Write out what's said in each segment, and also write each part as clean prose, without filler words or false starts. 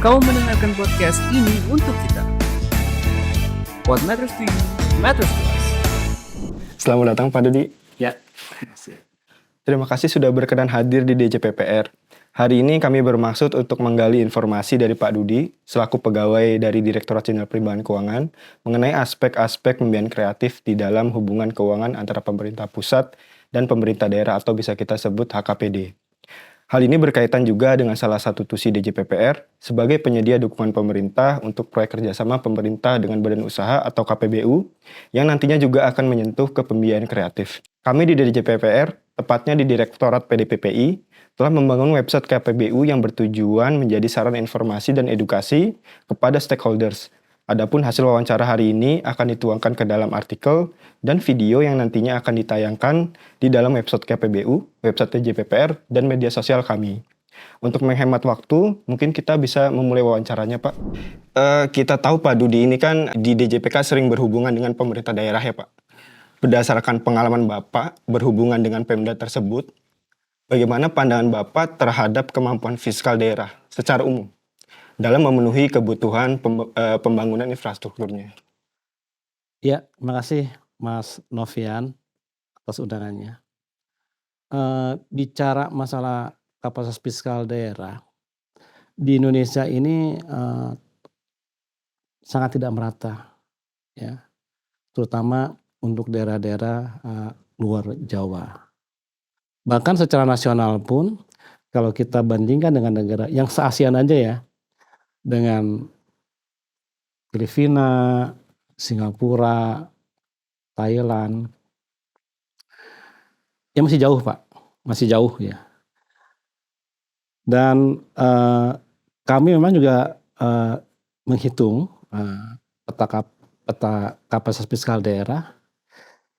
Kau mendengarkan podcast ini untuk kita. What matters to you, matters to us. Selamat datang Pak Dudi. Ya. Terima kasih sudah berkenan hadir di DJPPR. Hari ini kami bermaksud untuk menggali informasi dari Pak Dudi, selaku pegawai dari Direktorat Jenderal Perimbangan Keuangan, mengenai aspek-aspek pembiayaan kreatif di dalam hubungan keuangan antara pemerintah pusat dan pemerintah daerah atau bisa kita sebut HKPD. Hal ini berkaitan juga dengan salah satu tusi DJPPR sebagai penyedia dukungan pemerintah untuk proyek kerjasama pemerintah dengan badan usaha atau KPBU yang nantinya juga akan menyentuh ke pembiayaan kreatif. Kami di DJPPR, tepatnya di Direktorat PDPPI, telah membangun website KPBU yang bertujuan menjadi sarana informasi dan edukasi kepada stakeholders. Adapun hasil wawancara hari ini akan dituangkan ke dalam artikel dan video yang nantinya akan ditayangkan di dalam website KPBU, website DJPPR, dan media sosial kami. Untuk menghemat waktu, mungkin kita bisa memulai wawancaranya, Pak. Kita tahu Pak Dudi ini kan di DJPK sering berhubungan dengan pemerintah daerah ya, Pak. Berdasarkan pengalaman Bapak berhubungan dengan Pemda tersebut, bagaimana pandangan Bapak terhadap kemampuan fiskal daerah secara umum dalam memenuhi kebutuhan pembangunan infrastrukturnya? Ya, terima kasih Mas Novian atas undangannya. Bicara masalah kapasitas fiskal daerah, di Indonesia ini sangat tidak merata, ya, terutama untuk daerah-daerah luar Jawa. Bahkan secara nasional pun, kalau kita bandingkan dengan negara yang se-ASEAN aja ya, dengan Filipina, Singapura, Thailand, ya masih jauh Pak, masih jauh ya. Dan kami memang juga menghitung peta kapasitas fiskal daerah.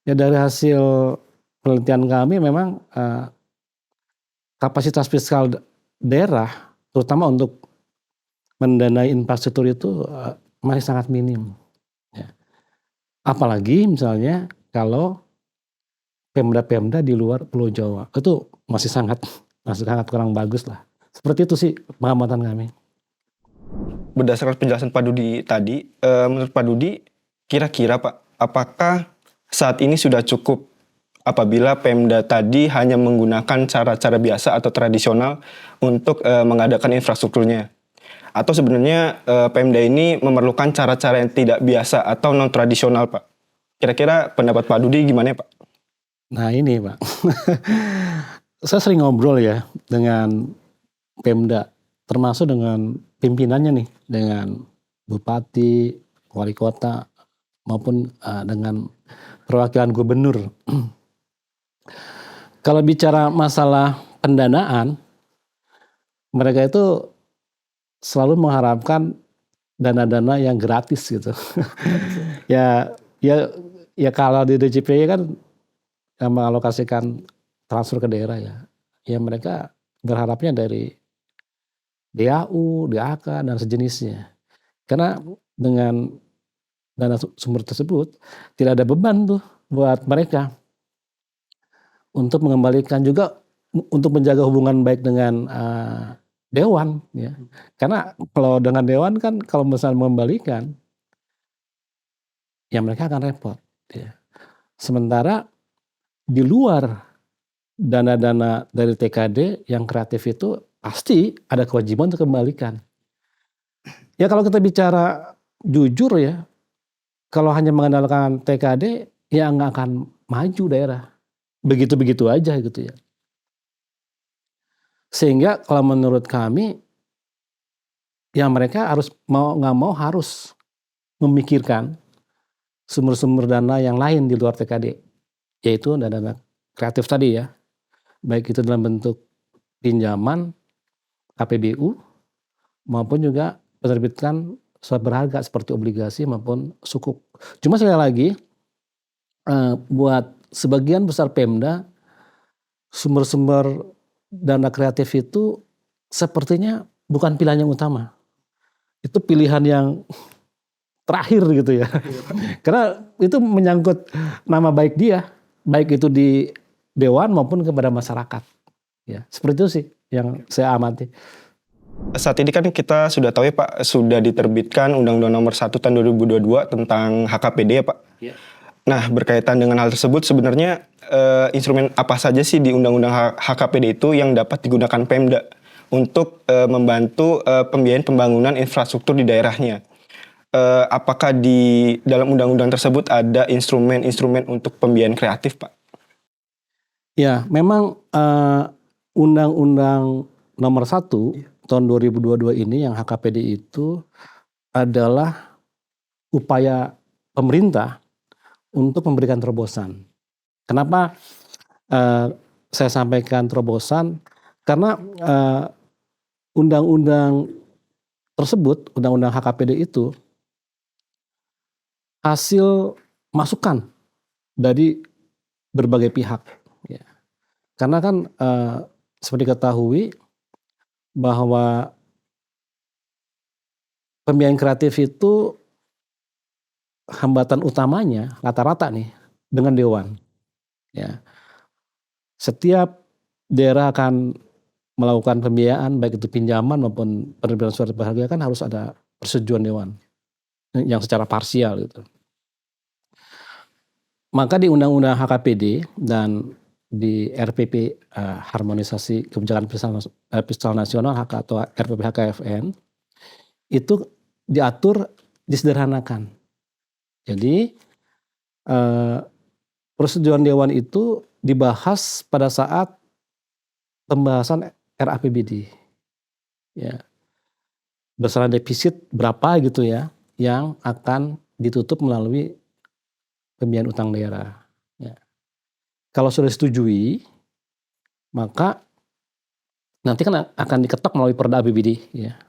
Ya dari hasil penelitian kami memang kapasitas fiskal daerah, terutama untuk mendanai infrastruktur itu masih sangat minim. Ya. Apalagi misalnya kalau Pemda-Pemda di luar Pulau Jawa itu masih sangat kurang bagus lah. Seperti itu sih pengamatan kami. Berdasarkan penjelasan Pak Dudi tadi, menurut Pak Dudi, kira-kira Pak, apakah saat ini sudah cukup apabila Pemda tadi hanya menggunakan cara-cara biasa atau tradisional untuk mengadakan infrastrukturnya? Atau sebenarnya Pemda ini memerlukan cara-cara yang tidak biasa atau non-tradisional, Pak? Kira-kira pendapat Pak Dudi gimana ya, Pak? Nah ini Pak, saya sering ngobrol ya dengan Pemda, termasuk dengan pimpinannya nih, dengan Bupati, Wali Kota, maupun dengan perwakilan Gubernur. Kalau bicara masalah pendanaan, mereka itu selalu mengharapkan dana-dana yang gratis gitu. ya kalau di DJPI kan yang mengalokasikan transfer ke daerah ya mereka berharapnya dari DAU, DAK dan sejenisnya. Karena dengan dana sumber tersebut tidak ada beban tuh buat mereka untuk mengembalikan, juga untuk menjaga hubungan baik dengan Dewan ya. Karena kalau dengan Dewan kan kalau misalnya mengembalikan ya mereka akan repot ya. Sementara di luar dana-dana dari TKD yang kreatif itu pasti ada kewajiban untuk kembalikan. Ya kalau kita bicara jujur ya, kalau hanya mengandalkan TKD ya nggak akan maju daerah. Begitu-begitu aja gitu ya. Sehingga kalau menurut kami, ya mereka harus mau nggak mau harus memikirkan sumber-sumber dana yang lain di luar TKD, yaitu dana kreatif tadi ya, baik itu dalam bentuk pinjaman KPBU maupun juga penerbitan surat berharga seperti obligasi maupun sukuk. Cuma sekali lagi, buat sebagian besar Pemda, sumber-sumber dana kreatif itu sepertinya bukan pilihan yang utama. Itu pilihan yang terakhir gitu ya. Karena itu menyangkut nama baik dia, baik itu di Dewan maupun kepada masyarakat. Ya, seperti itu sih yang saya amati. Saat ini kan kita sudah tahu ya Pak, sudah diterbitkan Undang-Undang Nomor 1 Tahun 2022 tentang HKPD ya Pak. Ya. Nah, berkaitan dengan hal tersebut sebenarnya instrumen apa saja sih di Undang-Undang HKPD itu yang dapat digunakan Pemda untuk membantu pembiayaan pembangunan infrastruktur di daerahnya? Apakah di dalam undang-undang tersebut ada instrumen-instrumen untuk pembiayaan kreatif Pak? Ya, memang Undang-Undang Nomor 1 tahun 2022 ini yang HKPD itu adalah upaya pemerintah untuk memberikan terobosan. Kenapa saya sampaikan terobosan? Karena undang-undang tersebut, undang-undang HKPD itu hasil masukan dari berbagai pihak. Ya. Karena kan seperti diketahui bahwa pembiayaan kreatif itu hambatan utamanya rata-rata nih dengan dewan. Ya. Setiap daerah akan melakukan pembiayaan baik itu pinjaman maupun penerbitan surat berharga kan harus ada persetujuan dewan yang secara parsial gitu. Maka di Undang-Undang HKPD dan di RPP Harmonisasi Kebijakan Fiskal Nasional atau RPP HKFN itu diatur disederhanakan. Jadi persetujuan dewan itu dibahas pada saat pembahasan RAPBD. Ya. Besaran defisit berapa gitu ya yang akan ditutup melalui pembiayaan utang daerah. Ya. Kalau sudah disetujui, maka nanti kan akan diketok melalui Perda APBD, ya,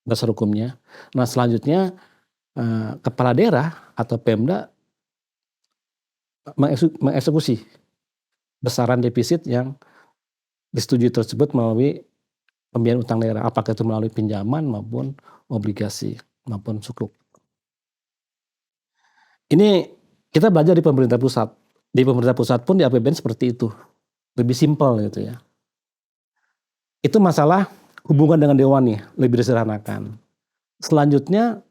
dasar hukumnya. Nah selanjutnya kepala daerah atau Pemda mengeksekusi besaran defisit yang disetujui tersebut melalui pembiayaan utang daerah, apakah itu melalui pinjaman maupun obligasi maupun sukuk. Ini kita belajar di pemerintah pusat. Di pemerintah pusat pun di APBN seperti itu. Lebih simpel gitu ya. Itu masalah hubungan dengan dewan nih, lebih disederhanakan. Selanjutnya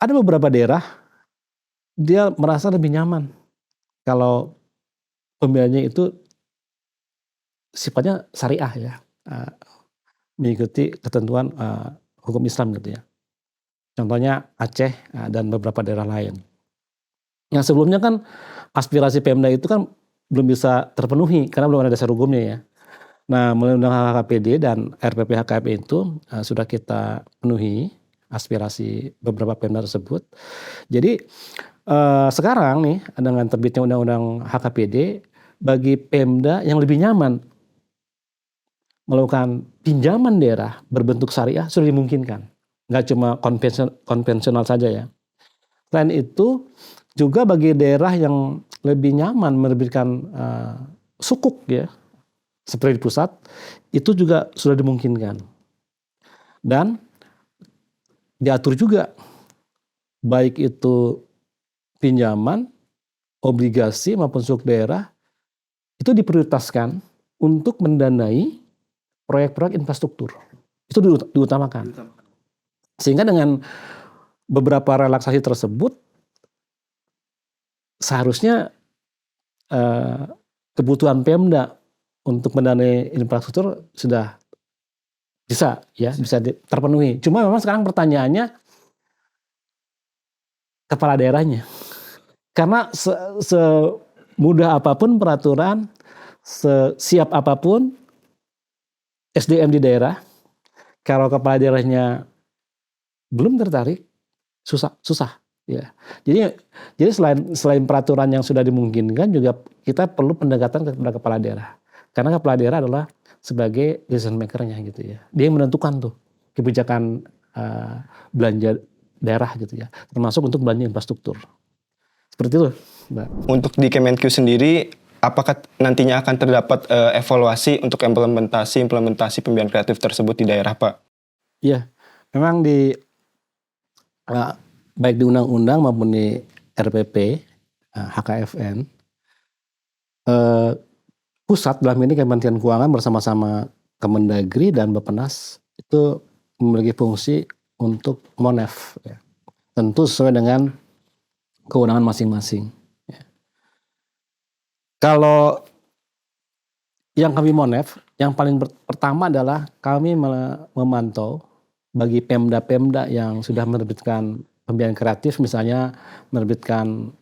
ada beberapa daerah dia merasa lebih nyaman kalau pembiayaannya itu sifatnya syariah ya, mengikuti ketentuan hukum Islam gitu ya. Contohnya Aceh dan beberapa daerah lain. Yang sebelumnya kan aspirasi Pemda itu kan belum bisa terpenuhi karena belum ada dasar hukumnya ya. Nah, melalui Undang-Undang HKPD dan RPP HKP itu sudah kita penuhi aspirasi beberapa Pemda tersebut. Jadi sekarang nih dengan terbitnya Undang-Undang HKPD bagi Pemda yang lebih nyaman melakukan pinjaman daerah berbentuk syariah sudah dimungkinkan. Nggak cuma konvensional saja ya. Selain itu juga bagi daerah yang lebih nyaman menerbitkan sukuk ya, seperti di pusat, itu juga sudah dimungkinkan. Dan diatur juga baik itu pinjaman, obligasi maupun sukuk daerah itu diprioritaskan untuk mendanai proyek-proyek infrastruktur. Itu diutamakan. Sehingga dengan beberapa relaksasi tersebut seharusnya kebutuhan Pemda untuk mendanai infrastruktur sudah bisa terpenuhi. Cuma memang sekarang pertanyaannya kepala daerahnya. Karena semudah apapun peraturan, sesiap apapun SDM di daerah, kalau kepala daerahnya belum tertarik, susah. Ya, jadi selain peraturan yang sudah dimungkinkan juga kita perlu pendekatan kepada kepala daerah. Karena kepala daerah adalah sebagai decision maker-nya gitu ya. Dia yang menentukan tuh kebijakan belanja daerah gitu ya, termasuk untuk belanja infrastruktur. Seperti itu, Mbak. Untuk di Kemenq sendiri, apakah nantinya akan terdapat evaluasi untuk implementasi pembiayaan kreatif tersebut di daerah, Pak? Iya, memang baik di undang-undang maupun di RPP, HKFN, pusat dalam ini Kementerian Keuangan bersama-sama Kemendagri dan Bappenas itu memiliki fungsi untuk Monef, ya. Tentu sesuai dengan kewenangan masing-masing. Ya. Kalau yang kami Monef, yang paling pertama adalah kami memantau bagi Pemda-Pemda yang sudah menerbitkan pembiayaan kreatif, misalnya menerbitkan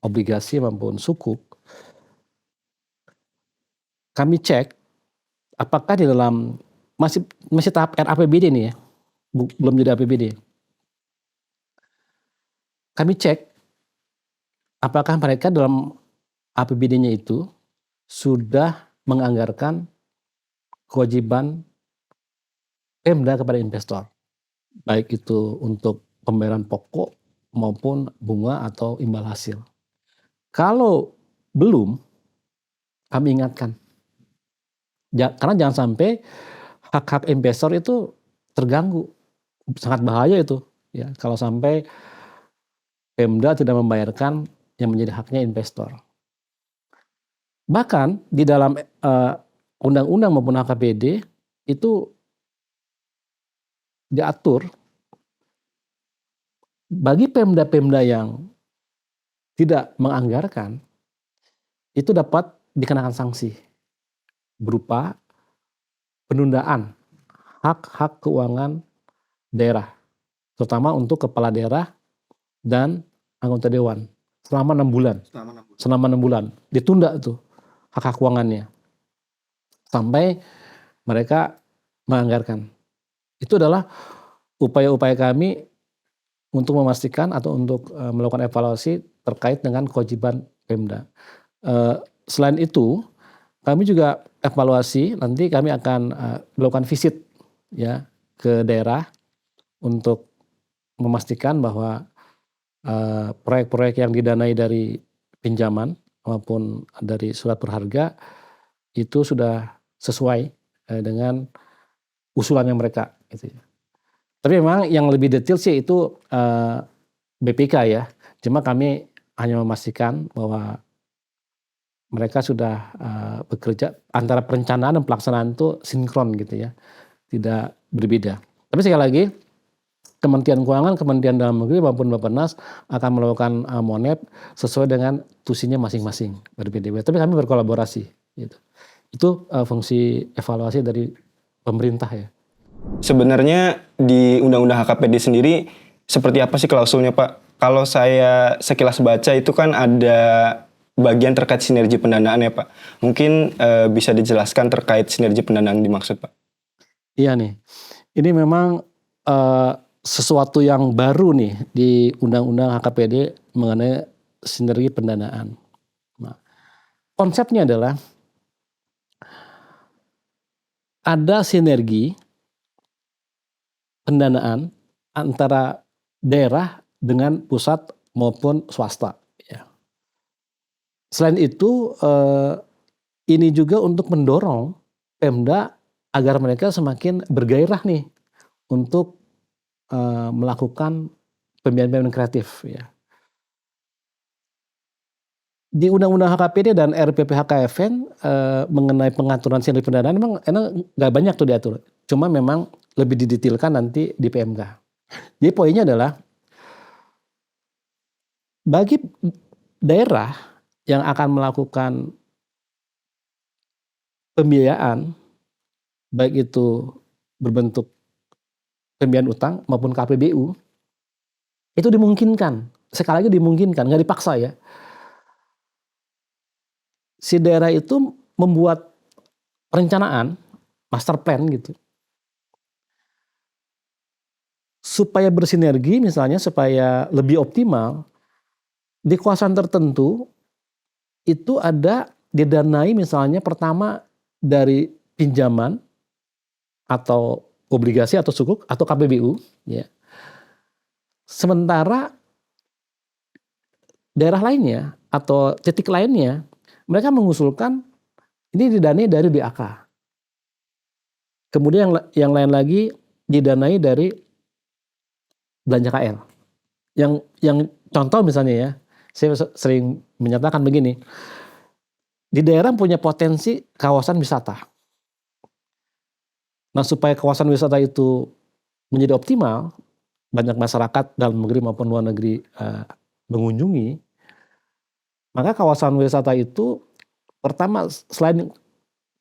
obligasi maupun sukuk. Kami cek apakah di dalam masih tahap RAPBD nih ya, belum jadi APBD. Kami cek apakah mereka dalam APBD-nya itu sudah menganggarkan kewajiban Pemda kepada investor, baik itu untuk pembayaran pokok maupun bunga atau imbal hasil. Kalau belum, kami ingatkan. Karena jangan sampai hak-hak investor itu terganggu, sangat bahaya itu, ya, kalau sampai Pemda tidak membayarkan yang menjadi haknya investor. Bahkan di dalam undang-undang maupun HKPD itu diatur bagi Pemda-Pemda yang tidak menganggarkan itu dapat dikenakan sanksi berupa penundaan hak-hak keuangan daerah, terutama untuk kepala daerah dan anggota dewan selama 6 bulan. Selama 6 bulan ditunda tuh hak-hak keuangannya sampai mereka menganggarkan. Itu adalah upaya-upaya kami untuk memastikan atau untuk melakukan evaluasi terkait dengan kewajiban Pemda. Selain itu, kami juga evaluasi, nanti kami akan melakukan visit ya ke daerah untuk memastikan bahwa proyek-proyek yang didanai dari pinjaman maupun dari surat berharga itu sudah sesuai dengan usulannya mereka gitu ya. Tapi memang yang lebih detail sih itu BPK ya. Cuma kami hanya memastikan bahwa mereka sudah bekerja antara perencanaan dan pelaksanaan itu sinkron gitu ya. Tidak berbeda. Tapi sekali lagi Kementerian Keuangan, Kementerian Dalam Negeri maupun Bappenas akan melakukan Monep sesuai dengan tusinya masing-masing berbeda-beda. Tapi kami berkolaborasi gitu. Itu fungsi evaluasi dari pemerintah ya. Sebenarnya di Undang-Undang HKPD sendiri seperti apa sih klausulnya Pak? Kalau saya sekilas baca itu kan ada bagian terkait sinergi pendanaan ya Pak. Mungkin bisa dijelaskan terkait sinergi pendanaan dimaksud Pak? Iya nih, ini memang sesuatu yang baru nih di Undang-Undang HKPD mengenai sinergi pendanaan. Nah, konsepnya adalah ada sinergi pendanaan antara daerah dengan pusat maupun swasta. Ya. Selain itu, ini juga untuk mendorong Pemda agar mereka semakin bergairah nih untuk melakukan pembiayaan kreatif. Ya. Di Undang-Undang HKPD dan RPPHKFN mengenai pengaturan sinergi pendanaan memang nggak banyak tuh diatur. Cuma memang lebih didetailkan nanti di PMK. Jadi poinnya adalah bagi daerah yang akan melakukan pembiayaan baik itu berbentuk pembiayaan utang maupun KPBU itu dimungkinkan. Sekali lagi dimungkinkan, nggak dipaksa ya. Si daerah itu membuat perencanaan master plan gitu. Supaya bersinergi misalnya, supaya lebih optimal, di kawasan tertentu itu ada didanai misalnya pertama dari pinjaman atau obligasi atau sukuk atau KPBU. Ya. Sementara daerah lainnya atau titik lainnya, mereka mengusulkan ini didanai dari BAK. Kemudian yang lain lagi didanai dari belanja KL. Yang contoh misalnya ya, saya sering menyatakan begini, di daerah punya potensi kawasan wisata. Nah, supaya kawasan wisata itu menjadi optimal, banyak masyarakat dalam negeri maupun luar negeri mengunjungi, maka kawasan wisata itu pertama selain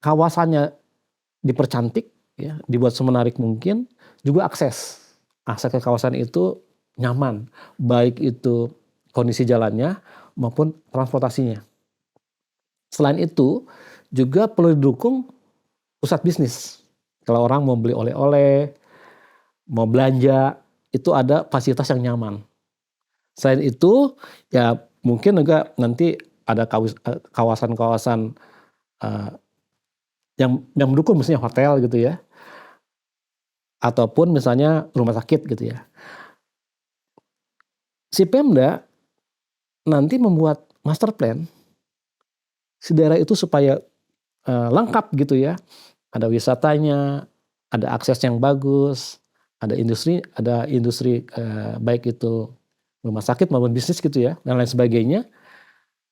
kawasannya dipercantik, ya, dibuat semenarik mungkin, juga akses ke kawasan itu nyaman, baik itu kondisi jalannya maupun transportasinya. Selain itu juga perlu didukung pusat bisnis. Kalau orang mau beli oleh-oleh, mau belanja, itu ada fasilitas yang nyaman. Selain itu, ya mungkin juga nanti ada kawasan-kawasan yang mendukung, misalnya hotel gitu ya, ataupun misalnya rumah sakit gitu ya. Si Pemda nanti membuat master plan si daerah itu supaya lengkap gitu ya. Ada wisatanya, ada akses yang bagus, ada industri baik itu rumah sakit maupun bisnis gitu ya, dan lain sebagainya.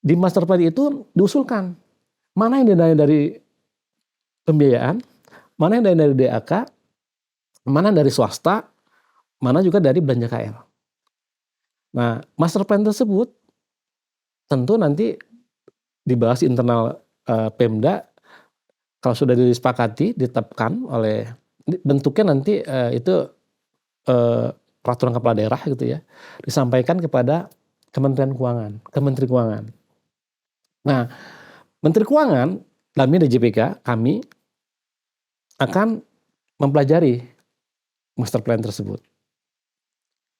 Di master plan itu diusulkan mana yang didanai dari pembiayaan, mana yang didanai dari DAK, mana dari swasta, mana juga dari belanja KL. Nah, master plan tersebut tentu nanti dibahas di internal Pemda. Kalau sudah disepakati, ditetapkan oleh bentuknya nanti itu peraturan kepala daerah gitu ya, disampaikan kepada Kementerian Keuangan, Kementeri Keuangan. Nah, Menteri Keuangan dalamnya DJPK kami akan mempelajari master plan tersebut.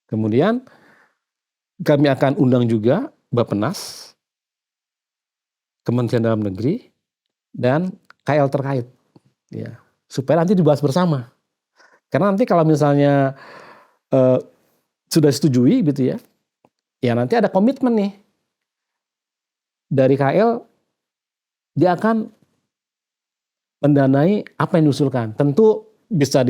Kemudian kami akan undang juga Bappenas, Kementerian Dalam Negeri, dan KL terkait, ya, supaya nanti dibahas bersama. Karena nanti kalau misalnya sudah disetujui gitu ya, ya nanti ada komitmen nih dari KL, dia akan mendanai apa yang diusulkan. Tentu bisa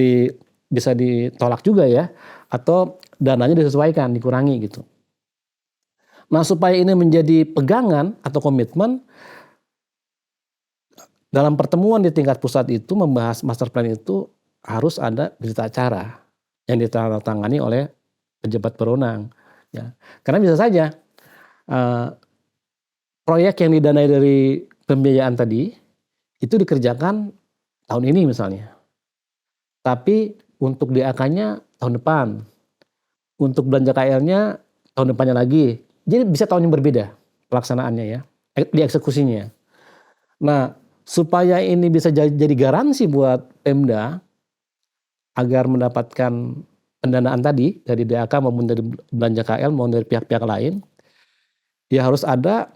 ditolak juga ya, atau dananya disesuaikan, dikurangi gitu. Nah, supaya ini menjadi pegangan atau komitmen, dalam pertemuan di tingkat pusat itu membahas master plan itu harus ada berita acara yang ditandatangani oleh pejabat berwenang. Ya. Karena bisa saja proyek yang didanai dari pembiayaan tadi itu dikerjakan tahun ini misalnya, tapi untuk DAK-nya tahun depan, untuk belanja KL-nya tahun depannya lagi. Jadi bisa tahun yang berbeda pelaksanaannya ya, dieksekusinya. Nah, supaya ini bisa jadi garansi buat Pemda agar mendapatkan pendanaan tadi dari DAK maupun dari belanja KL maupun dari pihak-pihak lain, ya harus ada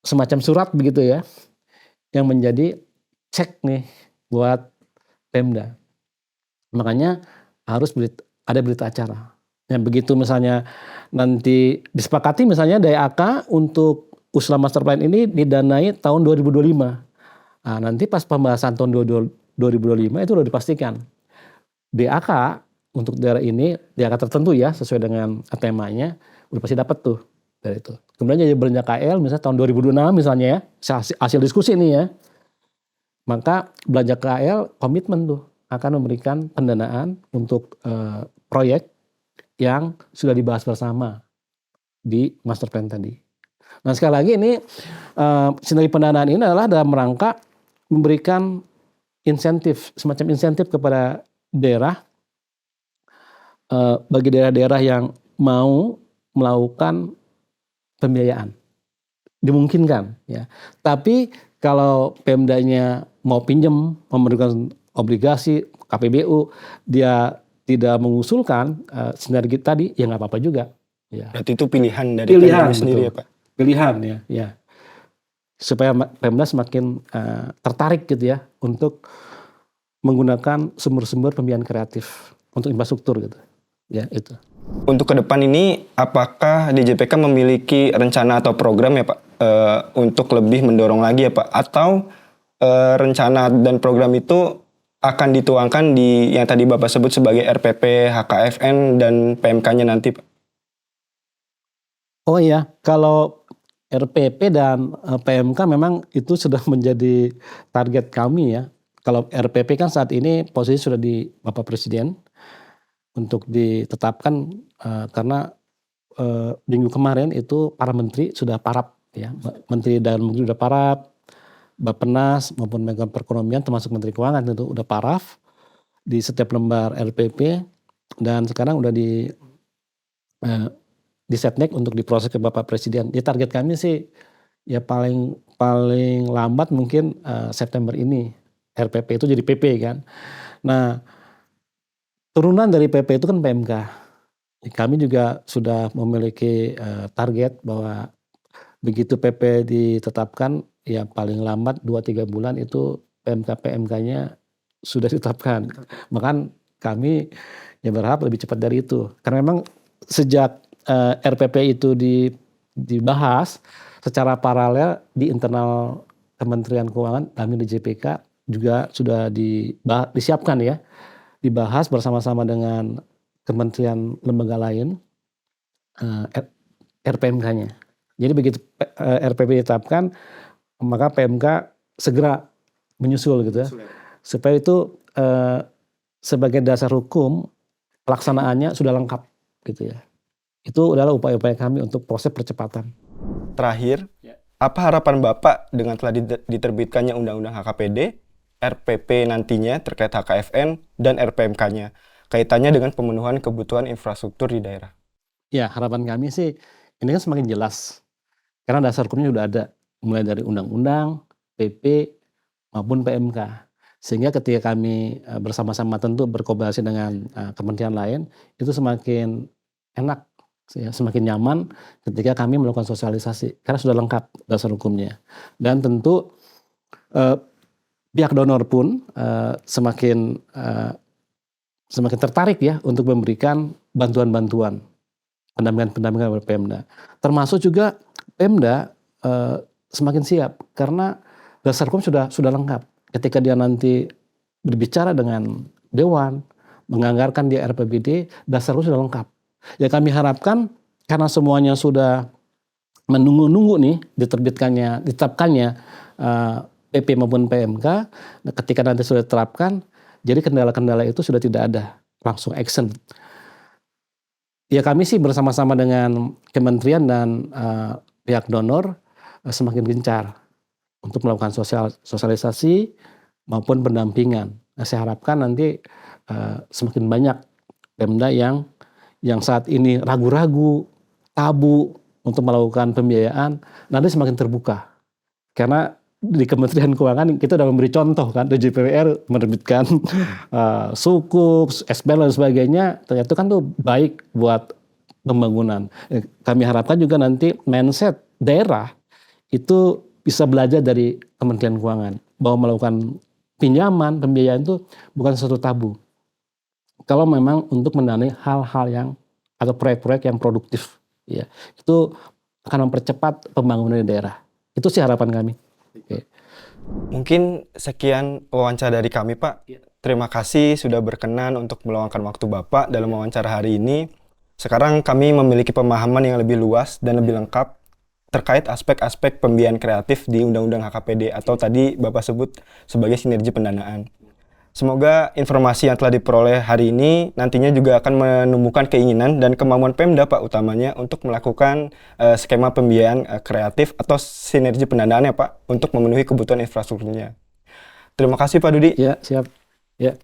semacam surat begitu ya, yang menjadi cek nih buat Pemda. Makanya harus ada berita acara. Yang begitu misalnya nanti disepakati misalnya DAK untuk usulan master plan ini didanai tahun 2025. Nah, nanti pas pembahasan tahun 2025 itu udah dipastikan DAK untuk daerah ini, DAK tertentu ya sesuai dengan temanya, udah pasti dapat tuh dari itu. Kemudian jadi belanja KL misalnya tahun 2026 misalnya ya, hasil diskusi ini ya. Maka belanja KL komitmen tuh akan memberikan pendanaan untuk proyek yang sudah dibahas bersama di master plan tadi. Nah, sekali lagi ini sinergi pendanaan ini adalah dalam rangka memberikan insentif, semacam insentif kepada daerah, bagi daerah-daerah yang mau melakukan pembiayaan, dimungkinkan ya. Tapi kalau Pemdanya mau pinjam, memberikan obligasi KPBU, dia tidak mengusulkan sinergi tadi, ya nggak apa-apa juga. Ya. Berarti itu pilihan dari Pemda sendiri ya Pak? Pilihan ya. Supaya Pemda semakin tertarik gitu ya untuk menggunakan sumber-sumber pembiayaan kreatif untuk infrastruktur gitu. Ya itu. Untuk ke depan ini, apakah DJPK memiliki rencana atau program ya Pak untuk lebih mendorong lagi ya Pak? Atau rencana dan program itu akan dituangkan di yang tadi Bapak sebut sebagai RPP, HKFN, dan PMK-nya nanti Pak? Oh iya, kalau RPP dan PMK memang itu sudah menjadi target kami ya. Kalau RPP kan saat ini posisi sudah di Bapak Presiden untuk ditetapkan karena minggu kemarin itu para menteri sudah parap ya, Menteri Dalam Negeri sudah parap, Bappenas maupun Menko Perekonomian termasuk Menteri Keuangan itu udah paraf di setiap lembar RPP dan sekarang udah di setnek untuk diproses ke Bapak Presiden. Ya target kami sih ya paling lambat mungkin September ini RPP itu jadi PP kan. Nah, turunan dari PP itu kan PMK. Kami juga sudah memiliki target bahwa begitu PP ditetapkan ya paling lambat 2-3 bulan itu PMK-nya sudah ditetapkan. Bahkan kami ya berharap lebih cepat dari itu. Karena memang sejak RPP itu dibahas secara paralel di internal Kementerian Keuangan, kami di JPK juga sudah disiapkan ya, dibahas bersama-sama dengan kementerian lembaga lain RPMK-nya. Jadi begitu RPP ditetapkan, maka PMK segera menyusul gitu ya, supaya itu sebagai dasar hukum pelaksanaannya sudah lengkap gitu ya. Itu adalah upaya-upaya kami untuk proses percepatan. Terakhir, apa harapan Bapak dengan telah diterbitkannya Undang-Undang HKPD, RPP nantinya terkait HKFN, dan RPMK-nya, kaitannya dengan pemenuhan kebutuhan infrastruktur di daerah? Ya, harapan kami sih ini kan semakin jelas. Karena dasar hukumnya sudah ada, mulai dari undang-undang, PP, maupun PMK. Sehingga ketika kami bersama-sama tentu berkolaborasi dengan kementerian lain, itu semakin enak, ya, semakin nyaman ketika kami melakukan sosialisasi. Karena sudah lengkap dasar hukumnya. Dan tentu pihak donor pun semakin tertarik ya untuk memberikan bantuan-bantuan, pendampingan kepada Pemda. Termasuk juga Pemda semakin siap karena dasar hukum sudah lengkap. Ketika dia nanti berbicara dengan Dewan, menganggarkan di RPBD, dasar hukum sudah lengkap. Ya kami harapkan karena semuanya sudah menunggu-nunggu nih ditetapkannya PP maupun PMK, ketika nanti sudah diterapkan, jadi kendala-kendala itu sudah tidak ada, langsung action. Ya kami sih bersama-sama dengan kementerian dan pihak donor semakin gencar untuk melakukan sosialisasi maupun pendampingan. Nah, saya harapkan nanti semakin banyak Pemda yang saat ini ragu-ragu, tabu untuk melakukan pembiayaan, nanti semakin terbuka. Karena di Kementerian Keuangan kita sudah memberi contoh kan, DJPPR menerbitkan sukuk, SPL dan sebagainya, ternyata kan tuh baik buat pembangunan. Kami harapkan juga nanti mindset daerah itu bisa belajar dari Kementerian Keuangan bahwa melakukan pinjaman, pembiayaan itu bukan sesuatu tabu. Kalau memang untuk mendanai hal-hal yang atau proyek-proyek yang produktif, ya itu akan mempercepat pembangunan di daerah. Itu sih harapan kami. Oke. Mungkin sekian wawancara dari kami, Pak. Terima kasih sudah berkenan untuk meluangkan waktu Bapak dalam wawancara hari ini. Sekarang kami memiliki pemahaman yang lebih luas dan lebih lengkap terkait aspek-aspek pembiayaan kreatif di Undang-Undang HKPD atau tadi Bapak sebut sebagai sinergi pendanaan. Semoga informasi yang telah diperoleh hari ini nantinya juga akan menumbuhkan keinginan dan kemampuan Pemda, Pak, utamanya untuk melakukan skema pembiayaan kreatif atau sinergi pendanaan ya, Pak, untuk memenuhi kebutuhan infrastrukturnya. Terima kasih, Pak Dudi. Ya, siap. Ya.